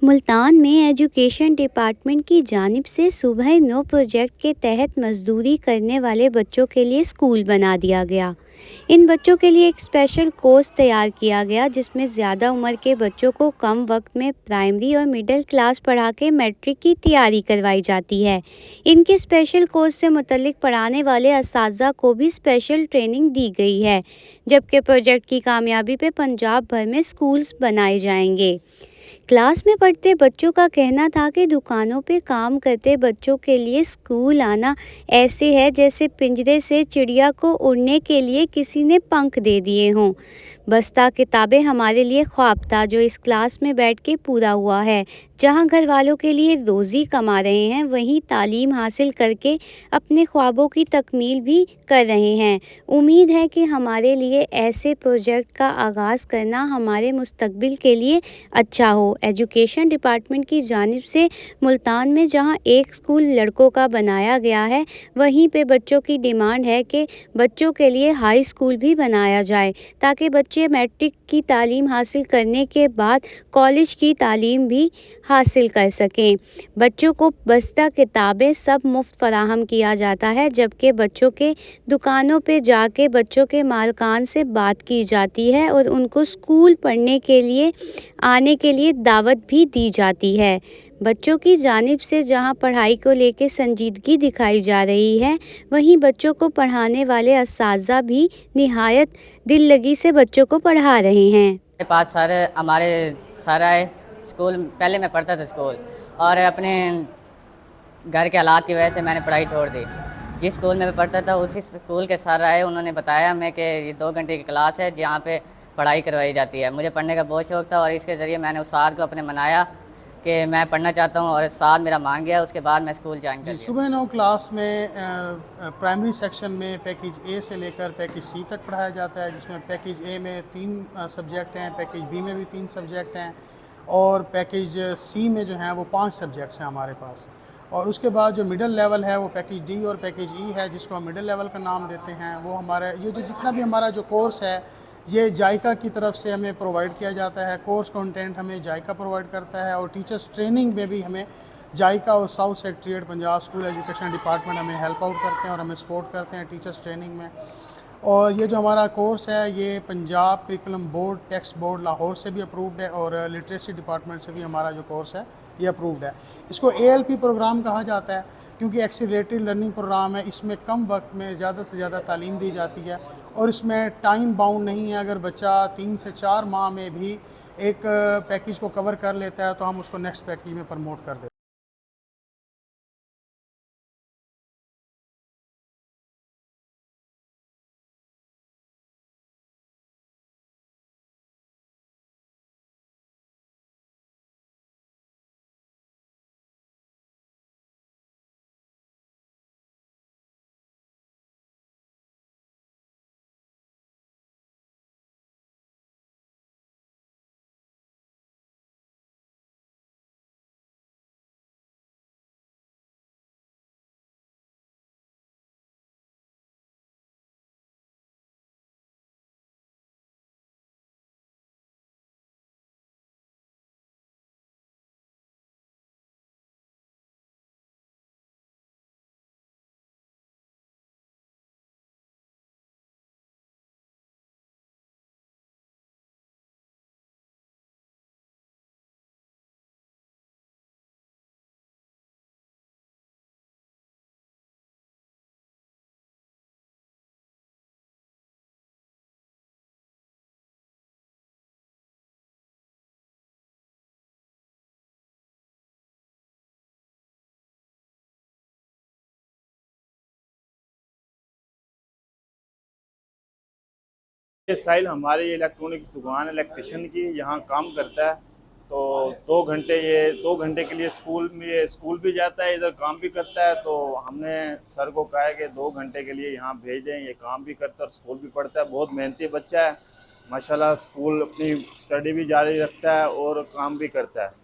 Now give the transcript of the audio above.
ملتان میں education department کی جانب سے صبح 9 پروجیکٹ کے تحت مزدوری کرنے والے بچوں کے لیے اسکول بنا دیا گیا۔ ان بچوں کے لیے ایک اسپیشل کورس تیار کیا گیا جس میں زیادہ عمر کے بچوں کو کم وقت میں پرائمری اور مڈل کلاس پڑھا کے میٹرک کی تیاری کروائی جاتی ہے۔ ان کے اسپیشل کورس سے متعلق پڑھانے والے اساتذہ کو بھی اسپیشل ٹریننگ دی گئی ہے، جبکہ پروجیکٹ کی کامیابی پہ پنجاب بھر میں اسکولز بنائے جائیں گے۔ کلاس میں پڑھتے بچوں کا کہنا تھا کہ دکانوں پہ کام کرتے بچوں کے لیے اسکول آنا ایسے ہے جیسے پنجرے سے چڑیا کو اڑنے کے لیے کسی نے پنکھ دے دیے ہوں۔ بستہ کتابیں ہمارے لیے خواب تھا جو اس کلاس میں بیٹھ کے پورا ہوا ہے۔ جہاں گھر والوں کے لیے روزی کما رہے ہیں وہیں تعلیم حاصل کر کے اپنے خوابوں کی تکمیل بھی کر رہے ہیں۔ امید ہے کہ ہمارے لیے ایسے پروجیکٹ کا آغاز کرنا ہمارے مستقبل کے لیے اچھا ہو۔ ایجوکیشن ڈپارٹمنٹ کی جانب سے ملتان میں جہاں ایک اسکول لڑکوں کا بنایا گیا ہے وہیں پہ بچوں کی ڈیمانڈ ہے کہ بچوں کے لیے ہائی اسکول بھی بنایا جائے تاکہ بچے میٹرک کی تعلیم حاصل کرنے کے بعد کالج کی تعلیم بھی حاصل کر سکیں۔ بچوں کو بستہ کتابیں سب مفت فراہم کیا جاتا ہے، جبکہ بچوں کے دکانوں پہ جا کے بچوں کے مالکان سے بات کی جاتی ہے اور ان کو اسکول پڑھنے کے لیے آنے کے لیے دعوت بھی دی جاتی ہے۔ بچوں کی جانب سے جہاں پڑھائی کو لے کے سنجیدگی دکھائی جا رہی ہے وہیں بچوں کو پڑھانے والے اساتذہ بھی نہایت دل لگی سے بچوں کو پڑھا رہے ہیں۔ میرے پاس ہمارے سارا اسکول پہلے میں پڑھتا تھا اسکول، اور اپنے گھر کے حالات کی وجہ سے میں نے پڑھائی چھوڑ دی۔ جس اسکول میں پڑھتا تھا اسی اسکول کے سر آئے، انہوں نے بتایا ہمیں کہ یہ 2 گھنٹے کی کلاس ہے جہاں پہ پڑھائی کروائی جاتی ہے۔ مجھے پڑھنے کا بہت شوق تھا اور اس کے ذریعے میں نے استاد کو اپنے منایا کہ میں پڑھنا چاہتا ہوں، اور استاد میرا مان گیا۔ اس کے بعد میں اسکول جوائن کر لیا۔ صبح 9 کلاس میں پرائمری سیکشن میں پیکیج اے سے لے کر پیکیج سی تک پڑھایا جاتا ہے، جس میں پیکیج اے میں 3 سبجیکٹ ہیں، پیکیج بی میں بھی 3 سبجیکٹ ہیں، اور پیکیج سی میں جو ہیں وہ 5 سبجیکٹس ہیں ہمارے پاس۔ اور اس کے بعد جو مڈل لیول ہے وہ پیکیج ڈی اور پیکیج ای ہے، جس کو ہم مڈل لیول کا نام دیتے ہیں۔ وہ ہمارا یہ جو جتنا بھی ہمارا جو کورس ہے یہ جائکا کی طرف سے ہمیں پرووائڈ کیا جاتا ہے۔ کورس کنٹینٹ ہمیں جائکا پرووائڈ کرتا ہے، اور ٹیچرس ٹریننگ میں بھی ہمیں جائکا اور south secretariat Punjab school education department ہمیں ہیلپ آؤٹ کرتے ہیں اور ہمیں سپورٹ کرتے ہیں ٹیچرس ٹریننگ میں۔ اور یہ جو ہمارا کورس ہے یہ Punjab curriculum board text board Lahore سے بھی اپرووڈ ہے، اور لٹریسی ڈپارٹمنٹ سے بھی ہمارا جو کورس ہے یہ اپرووڈ ہے۔ اس کو اے ایل پی پروگرام کہا جاتا ہے کیونکہ ایکسیلریٹڈ لرننگ پروگرام ہے۔ اس میں کم وقت میں زیادہ سے زیادہ تعلیم دی جاتی ہے، اور اس میں ٹائم باؤنڈ نہیں ہے۔ اگر بچہ 3 سے 4 ماہ میں بھی ایک پیکیج کو کور کر لیتا ہے تو ہم اس کو نیکسٹ پیکیج میں پروموٹ کر دیتے ہیں۔ ساحل ہماری الیکٹرانکس دکان ہے الیکٹریشین کی، یہاں کام کرتا ہے۔ تو 2 گھنٹے کے لیے اسکول بھی جاتا ہے، ادھر کام بھی کرتا ہے۔ تو ہم نے سر کو کہا ہے کہ 2 گھنٹے کے لیے یہاں بھیج دیں، یہ کام بھی کرتا ہے اور اسکول بھی پڑھتا ہے۔ بہت محنتی بچہ ہے ماشاءاللہ، اسکول اپنی اسٹڈی بھی جاری رکھتا ہے اور کام بھی کرتا ہے۔